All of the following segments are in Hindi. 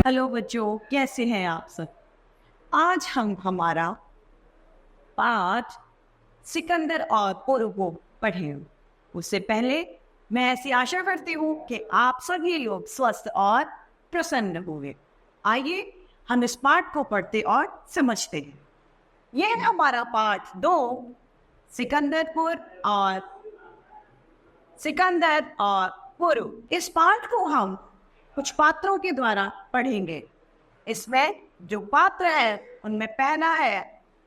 हेलो बच्चों, कैसे हैं आप सब। आज हम हमारा पाठ सिकंदर और पुरु को पढ़ें। उससे पहले मैं ऐसी आशा करती हूँ कि आप सभी लोग स्वस्थ और प्रसन्न होंगे। आइए हम इस पाठ को पढ़ते और समझते हैं। यह है हमारा पाठ 2, सिकंदर और पुरु। इस पाठ को हम कुछ पात्रों के द्वारा पढ़ेंगे। इसमें जो पात्र है उनमें पहला है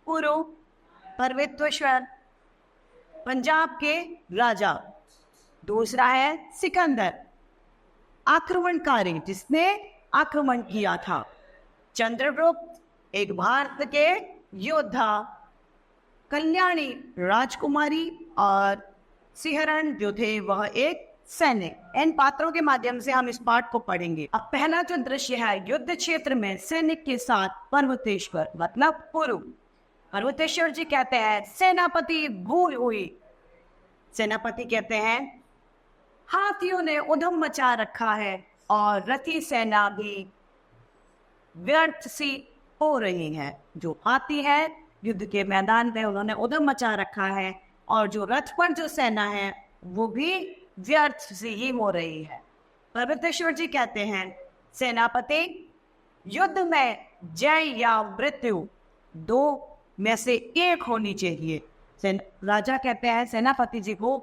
पुरु, पर्वतेश्वर, पंजाब के राजा। दूसरा है सिकंदर, आक्रमणकारी जिसने आक्रमण किया था। चंद्रगुप्त, एक भारत के योद्धा। कल्याणी, राजकुमारी। और सिहरण जो थे वह एक सैनिक। इन पात्रों के माध्यम से हम इस पाठ को पढ़ेंगे। अब पहला जो दृश्य है, युद्ध क्षेत्र में सैनिक के साथ पर्वतेश्वर मतलब पुरु। पर्वतेश्वर जी कहते हैं सेनापति भूल हुई। सेनापति कहते हैं हाथियों ने उधम मचा रखा है और रथी सेना भी व्यर्थ सी हो रही है। जो हाथी है युद्ध के मैदान में उन्होंने उधम मचा रखा है, और जो रथ पर जो सेना है वो भी व्यर्थ सी ही हो रही है। पर्वतेश्वर जी कहते हैं सेनापति, युद्ध में जय या मृत्यु दो में से एक होनी चाहिए। राजा कहते हैं सेनापति जी को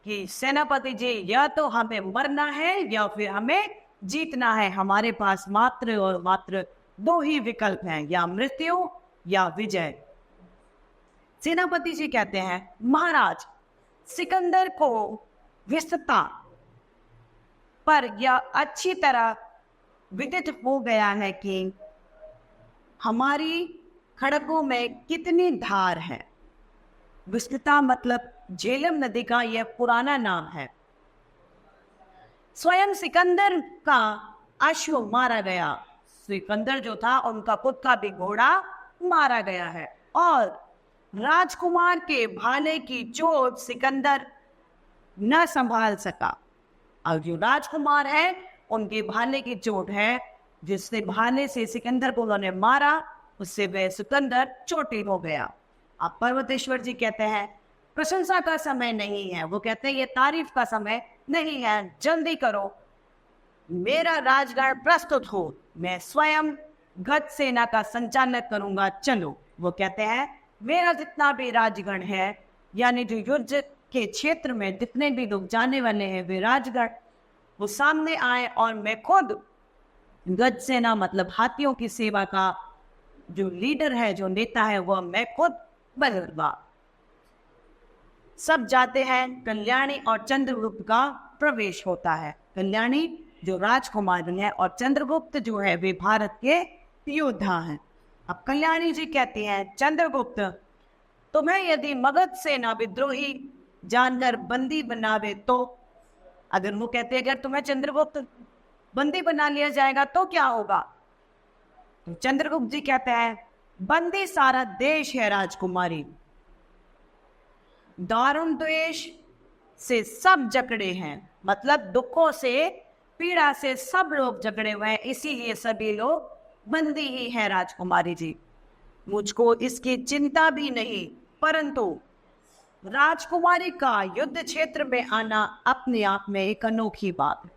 कि सेनापति जी, या तो हमें मरना है या फिर हमें जीतना है। हमारे पास मात्र और मात्र दो ही विकल्प हैं, या मृत्यु या विजय। सेनापति जी कहते हैं महाराज, सिकंदर को विस्तृता पर यह अच्छी तरह विदित हो गया है कि हमारी खड़गों में कितनी धार है। विस्तृता मतलब झेलम नदी का यह पुराना नाम है। स्वयं सिकंदर का अश्व मारा गया। सिकंदर जो था उनका खुद का भी घोड़ा मारा गया है, और राजकुमार के भाले की चोट सिकंदर न संभाल सका। और जो राजकुमार है उनके भाले की चोट है, जिससे भाले से सिकंदर को उन्होंने मारा, उससे वह सिकंदर चोटिल हो गया। अब पर्वतेश्वर जी कहते हैं प्रशंसा का समय नहीं है। वो कहते हैं ये तारीफ का समय नहीं है, जल्दी करो, मेरा राजगढ़ प्रस्तुत हो, मैं स्वयं गज सेना का संचालन करूंगा, चलो। वो कहते हैं मेरा जितना भी राजगण है, यानी जो युद्ध के क्षेत्र में जितने भी लोग जाने वाले हैं वे राजगढ़, वो सामने आए, और मैं खुद गज सेना मतलब हाथियों की सेवा का जो लीडर है, जो नेता है, वह मैं खुद बनूंगा। सब जाते हैं। कल्याणी और चंद्रगुप्त का प्रवेश होता है। कल्याणी जो राजकुमारी है और चंद्रगुप्त जो है वे भारत के योद्धा हैं। अब कल्याणी जी कहती हैं चंद्रगुप्त, तुम्हें यदि मगध सेना विद्रोही जानकर बंदी बनावे तो। अगर वो कहते हैं अगर तुम्हें चंद्रगुप्त बंदी बना लिया जाएगा तो क्या होगा। तो चंद्रगुप्त जी कहते हैं बंदी सारा देश है राजकुमारी, दारुण द्वेष से सब जकड़े हैं। मतलब दुखों से, पीड़ा से सब लोग जकड़े हुए हैं, इसीलिए सभी लोग बंदी ही है राजकुमारी जी। मुझको इसकी चिंता भी नहीं, परंतु राजकुमारी का युद्ध क्षेत्र में आना अपने आप में एक अनोखी बात है।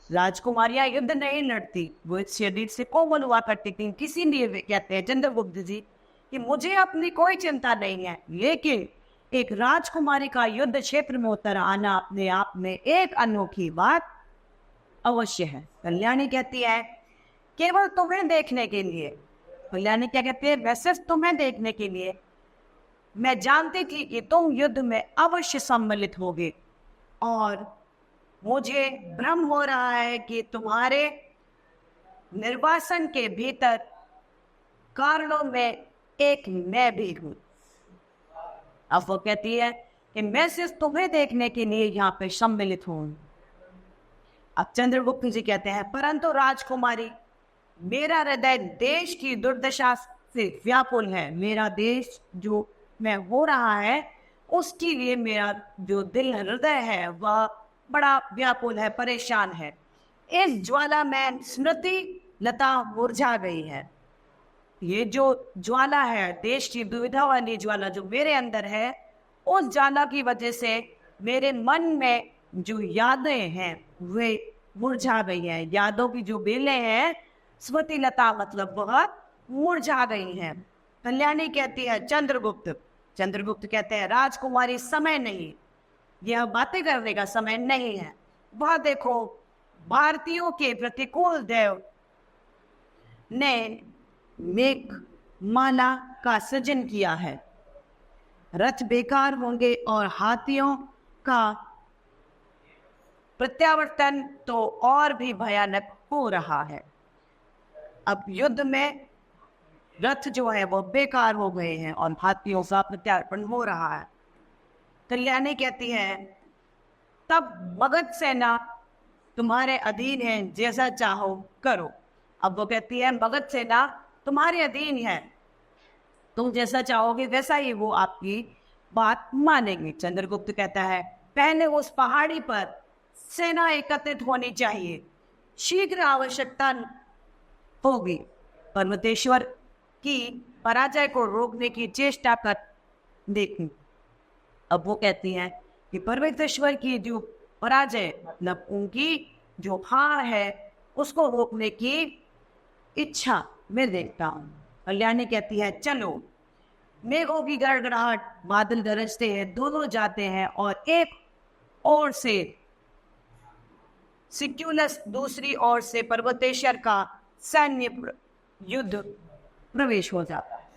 राजकुमारियां युद्ध नहीं लड़ती, वो इस शरीर से कोमल हुआ करती थी। इसीलिए वे कहते हैं चंद्रगुप्त जी कि मुझे अपनी कोई चिंता नहीं है, लेकिन एक राजकुमारी का युद्ध क्षेत्र में उतर आना अपने आप में एक अनोखी बात अवश्य है। कल्याणी कहती है केवल तुम्हें देखने के लिए। कल्याणी क्या कहती है, वैसे तुम्हें देखने के लिए। मैं जानती थी कि तुम युद्ध में अवश्य सम्मिलित होगे, और मुझे भ्रम हो रहा है कि तुम्हारे निर्वासन के भीतर कारणों में एक मैं भी हूं। अब वो कहती है कि मैं सिर्फ तुम्हें देखने के लिए यहाँ पे सम्मिलित हूं। अब चंद्रगुप्त जी कहते हैं परंतु राजकुमारी, मेरा हृदय देश की दुर्दशा से व्याकुल है। मेरा देश जो मैं हो रहा है उसके लिए मेरा जो दिल हृदय है वह बड़ा व्याकुल है, परेशान है। इस ज्वाला में स्मृति लता मुरझा गई है। ये जो ज्वाला है, देश की दुविधा वाली ज्वाला जो मेरे अंदर है, उस ज्वाला की वजह से मेरे मन में जो यादें हैं वे मुरझा गई हैं। यादों की जो बेलें हैं, स्मृति लता मतलब बहुत मुरझा गई हैं। कल्याणी कहती है चंद्रगुप्त, चंद्रगुप्त कहते हैं राजकुमारी समय नहीं, यह बातें करने का समय नहीं है। वह देखो भारतीयों के प्रतिकूल देव ने मेघ माला का सृजन किया है। रथ बेकार होंगे और हाथियों का प्रत्यावर्तन तो और भी भयानक हो रहा है। अब युद्ध में रथ जो है वो बेकार हो गए हैं और हाथियों का प्रत्यावर्तन हो रहा है। कल्याणी कहती है तब मगध सेना तुम्हारे अधीन है, जैसा चाहो करो। अब वो कहती है मगध सेना तुम्हारे अधीन है, तुम जैसा चाहोगे वैसा ही वो आपकी बात मानेंगे। चंद्रगुप्त कहता है पहले उस पहाड़ी पर सेना एकत्रित होनी चाहिए, शीघ्र आवश्यकता होगी। पर्वतेश्वर की पराजय को रोकने की चेष्टा कर देखी। अब वो कहती है कि पर्वतेश्वर की जो पराजय मतलब उनकी जो हार है उसको रोकने की इच्छा मैं देखता हूँ। कल्याणी कहती है चलो। मेघों की गड़गड़ाहट, बादल गरजते हैं, दोनों जाते हैं और एक ओर से सिक्यूलस, दूसरी ओर से पर्वतेश्वर का सैन्य युद्ध प्रवेश हो जाता है।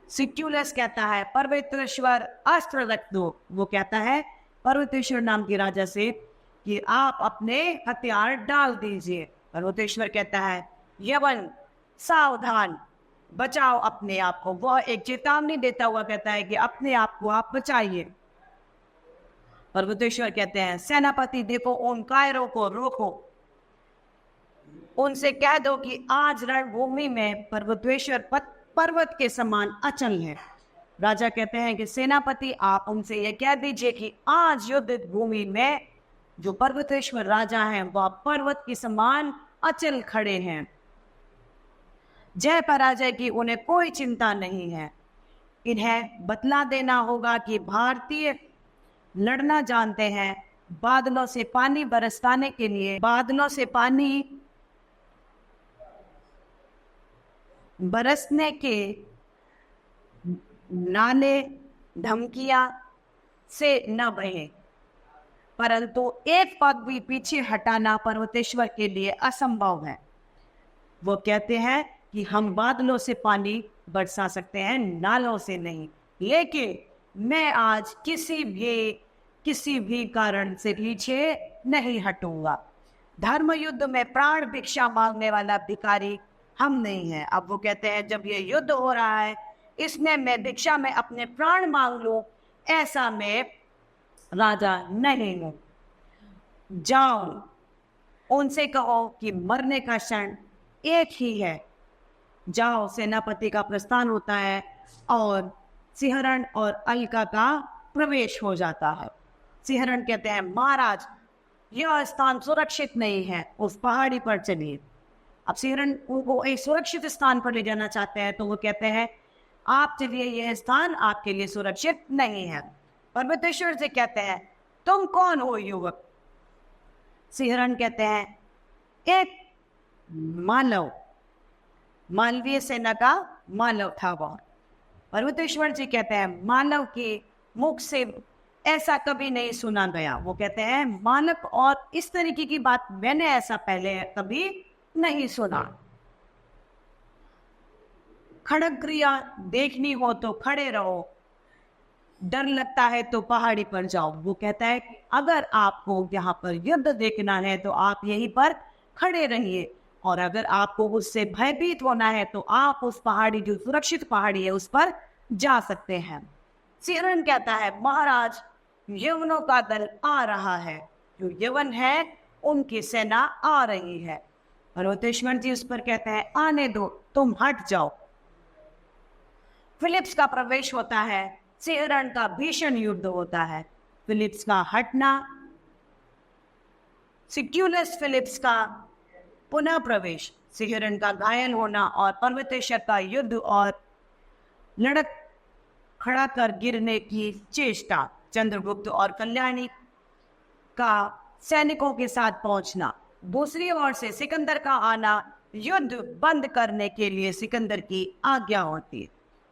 सिक्यूलस कहता है पर्वतेश्वर अस्त्र रख दो। वो कहता है पर्वतेश्वर नाम के राजा से कि आप अपने हथियार डाल दीजिए। पर्वतेश्वर कहता है यवन सावधान, बचाओ अपने आप को। वह एक चेतावनी देता हुआ कहता है कि अपने आप को आप बचाइए। पर्वतेश्वर कहते हैं सेनापति देखो उन कायरों को रोको, उनसे कह दो कि आज रणभूमि में पर्वतेश्वर पर्वत के समान अचल है। राजा कहते हैं कि सेनापति आप उनसे यह कह दीजिए कि आज युद्ध भूमि में जो पर्वतेश्वर राजा हैं वह पर्वत के समान अचल खड़े हैं। जय पराजय की उन्हें कोई चिंता नहीं है। इन्हें बतला देना होगा कि भारतीय लड़ना जानते हैं। बादलों से पानी बरसाने के लिए, बादलों से पानी बरसने के नाले धमकियां से न बहे, परंतु एक पग भी पीछे हटाना पर्वतेश्वर के लिए असंभव है। वो कहते हैं कि हम बादलों से पानी बरसा सकते हैं, नालों से नहीं। लेकिन मैं आज किसी भी कारण से पीछे नहीं हटूंगा। धर्म युद्ध में प्राण भिक्षा मांगने वाला भिखारी हम नहीं है। अब वो कहते हैं जब ये युद्ध हो रहा है इसमें मैं भिक्षा में अपने प्राण मांग लूं, ऐसा मैं राजा नहीं हूं। जाओ उनसे कहो कि मरने का क्षण एक ही है। जाओ। सेनापति का प्रस्थान होता है और सिंहरण और अलका का प्रवेश हो जाता है। सिंहरण कहते हैं महाराज यह स्थान सुरक्षित नहीं है, उस पहाड़ी पर चलिए। अब सिंहरण उनको एक सुरक्षित स्थान पर ले जाना चाहते हैं तो वो कहते हैं आप चलिए, यह स्थान आपके लिए सुरक्षित नहीं है। पर्वतेश्वर से कहते हैं तुम कौन हो युवक? सिंहरण कहते हैं एक मालव, मालवीय सेना का मालव था वह। पर्वतेश्वर जी कहते हैं मानव के मुख से ऐसा कभी नहीं सुना गया। वो कहते हैं मानव और इस तरीके की बात मैंने ऐसा पहले कभी नहीं सुना। खड़ग क्रिया देखनी हो तो खड़े रहो, डर लगता है तो पहाड़ी पर जाओ। वो कहता है कि अगर आपको यहाँ पर युद्ध देखना है तो आप यहीं पर खड़े रहिए, और अगर आपको उससे भयभीत होना है तो आप उस पहाड़ी, जो सुरक्षित पहाड़ी है, उस पर जा सकते हैं। सिंहरण कहता है महाराज यवनों का दल आ रहा है, जो यवन है उनकी सेना आ रही है। पर्वतेश्वर जी उस पर कहते हैं आने दो, तुम हट जाओ। फिलिप्स का प्रवेश होता है, सिंहरण का भीषण युद्ध होता है। फिलिप्स का हटना, सिक्यूलस फिलिप्स का पुनः प्रवेश। सिहरन का घायल होना और पर्वतेश्वर का युद्ध और लड़क खड़ा कर गिरने की चेष्टा, चंद्रगुप्त और कल्याणी का सैनिकों के साथ पहुंचना, दूसरी ओर से सिकंदर का आना युद्ध बंद करने के लिए सिकंदर की आज्ञा होती है।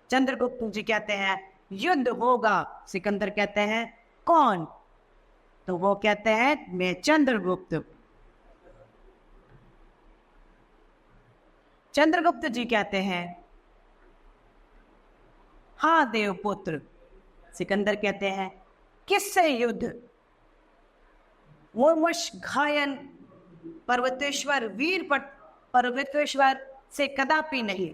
चंद्रगुप्त जी कहते हैं युद्ध होगा, सिकंदर कहते हैं कौन? तो वो कहते हैं मैं चंद्रगुप्त। चंद्रगुप्त जी कहते हैं हाँ देवपुत्र। सिकंदर कहते हैं किससे युद्ध? वो मुश घायल पर्वतेश्वर वीर पर्वतेश्वर से कदापि नहीं,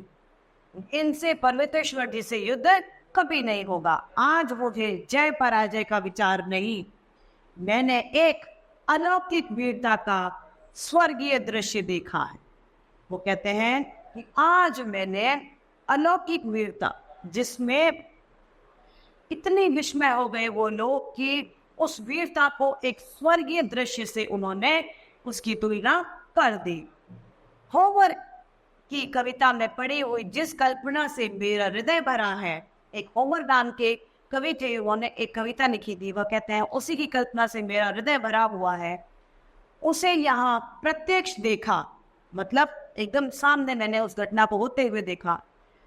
इनसे पर्वतेश्वर जी से युद्ध कभी नहीं होगा। आज मुझे जय पराजय का विचार नहीं, मैंने एक अलौकिक वीरता का स्वर्गीय दृश्य देखा है। वो कहते हैं कि आज मैंने अलौकिक वीरता, जिसमें इतनी विस्मय हो गए वो लोग कि उस वीरता को एक स्वर्गीय दृश्य से उन्होंने उसकी तुलना कर दी। होमर की कविता में पढ़ी हुई जिस कल्पना से मेरा हृदय भरा है, एक होमर नाम के कवि थे, उन्होंने एक कविता लिखी थी। वह कहते हैं उसी की कल्पना से मेरा हृदय भरा हुआ है, उसे यहाँ प्रत्यक्ष देखा, मतलब एकदम सामने मैंने उस घटना को होते हुए देखा।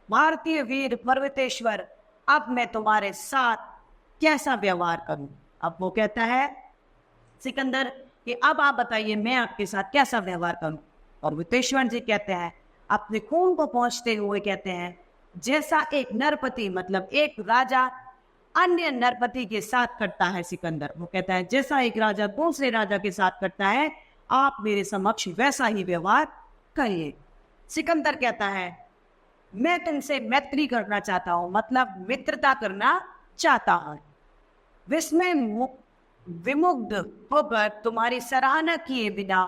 भारतीय वीर पर्वतेश्वर, अब मैं तुम्हारे साथ कैसा व्यवहार करूं? अब वो कहता है सिकंदर कि अब आप बताइए मैं आपके साथ कैसा व्यवहार करूं? पर्वतेश्वर जी कहते हैं अपने खून को पहुंचते हुए कहते हैं जैसा एक नरपति, मतलब एक राजा अन्य नरपति के साथ करता है। सिकंदर वो कहता है जैसा एक राजा दूसरे राजा के साथ करता है, आप मेरे समक्ष वैसा ही व्यवहार करिए। सिकंदर कहता है मैं तुमसे मैत्री करना चाहता हूं, मतलब मित्रता करना चाहता हूं। विस्मय विमुग्ध होकर तुम्हारी सराहना किए बिना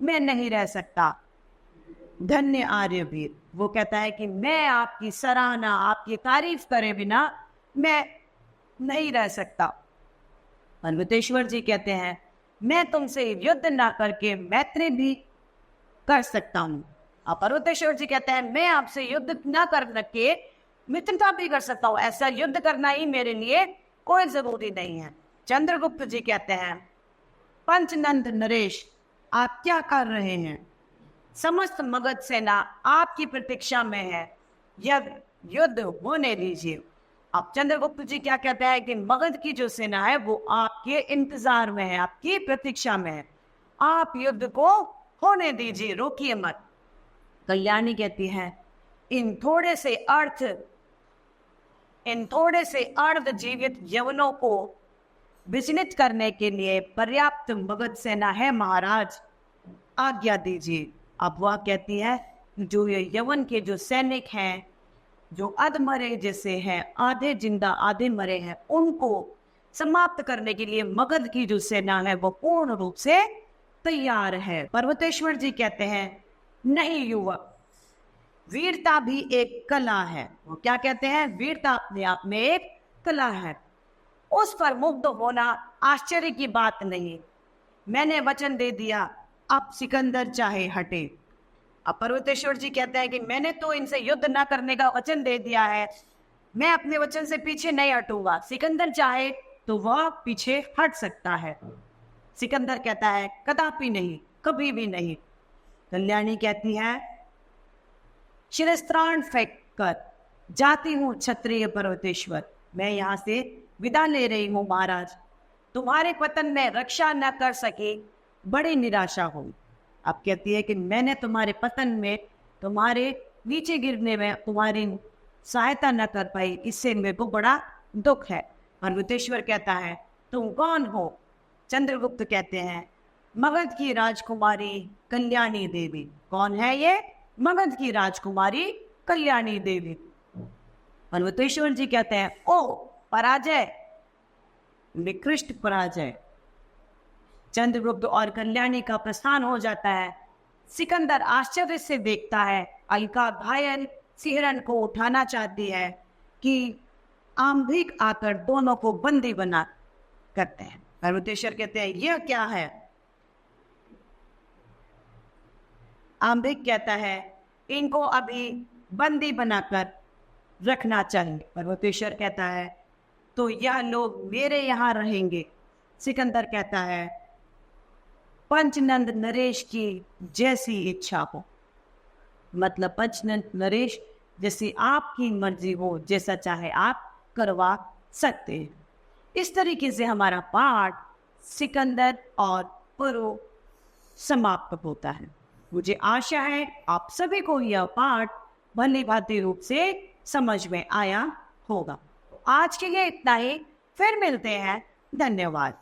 मैं नहीं रह सकता। धन्य आर्यवीर, वो कहता है कि मैं आपकी सराहना, आपकी तारीफ करे बिना मैं नहीं रह सकता। पर्वतेश्वर जी कहते हैं मैं तुमसे युद्ध ना करके मैत्री भी कर सकता हूँ। अब पर्वतेश्वर जी कहते हैं मैं आपसे युद्ध ना करके मित्रता भी कर सकता हूँ, ऐसा युद्ध करना ही मेरे लिए कोई जरूरी नहीं है। चंद्रगुप्त जी कहते हैं पंचनंद नरेश, आप क्या कर रहे हैं? समस्त मगध सेना आपकी प्रतीक्षा में है, यह युद्ध होने दीजिए। अब चंद्रगुप्त जी क्या कहते हैं कि मगध की जो सेना है वो आपके इंतजार में है, आपकी प्रतीक्षा में है, आप युद्ध को होने दीजिए, रोकिए मत। कल्याणी कहती है इन थोड़े से अर्ध जीवित यवनों को विचलित करने के लिए पर्याप्त मगध सेना है महाराज, आज्ञा दीजिए। अब वह कहती है जो ये यवन के जो सैनिक हैं, जो अधमरे जैसे हैं, आधे जिंदा आधे मरे हैं, उनको समाप्त करने के लिए मगध की जो सेना है वो पूर्ण रूप से तैयार है। पर्वतेश्वर जी कहते हैं नहीं युवक, वीरता भी एक कला है। वो क्या कहते हैं? वीरता अपने आप में एक कला है, उस पर मुग्ध होना आश्चर्य की बात नहीं। मैंने वचन दे दिया, अब सिकंदर चाहे हटे। अब पर्वतेश्वर जी कहते हैं कि मैंने तो इनसे युद्ध ना करने का वचन दे दिया है, मैं अपने वचन से पीछे नहीं हटूंगा। सिकंदर चाहे तो वह पीछे हट सकता है। सिकंदर कहता है कदापि नहीं, कभी भी नहीं। कल्याणी कहती है शिरस्त्राण फेंक कर जाती हूँ क्षत्रिय पर्वतेश्वर, मैं यहाँ से विदा ले रही हूँ महाराज। तुम्हारे पतन में रक्षा न कर सके, बड़ी निराशा हुई। अब कहती है कि मैंने तुम्हारे पतन में, तुम्हारे नीचे गिरने में तुम्हारी सहायता न कर पाई, इससे मेरे को बड़ा दुख है। पर्वतेश्वर कहता है तुम कौन हो? चंद्रगुप्त कहते हैं मगध की राजकुमारी कल्याणी देवी। कौन है ये? मगध की राजकुमारी कल्याणी देवी। पर्वतेश्वर जी कहते हैं ओ पराजय, निकृष्ट पराजय। चंद्रगुप्त और कल्याणी का प्रस्थान हो जाता है। सिकंदर आश्चर्य से देखता है, अलका घायल सिहरन को उठाना चाहती है कि आंभिक आकर दोनों को बंदी बना करते हैं। पर्वतेश्वर कहते हैं यह क्या है? आम्बिक कहता है इनको अभी बंदी बनाकर रखना चाहिए। पर्वतेश्वर कहता है तो यह लोग मेरे यहाँ रहेंगे। सिकंदर कहता है पंचनंद नरेश की जैसी इच्छा हो, मतलब पंचनंद नरेश जैसी आपकी मर्जी हो, जैसा चाहे आप करवा सकते हैं। इस तरीके से हमारा पाठ सिकंदर और पुरु समाप्त होता है। मुझे आशा है आप सभी को यह पाठ भली भांति रूप से समझ में आया होगा। आज के लिए इतना ही, फिर मिलते हैं। धन्यवाद।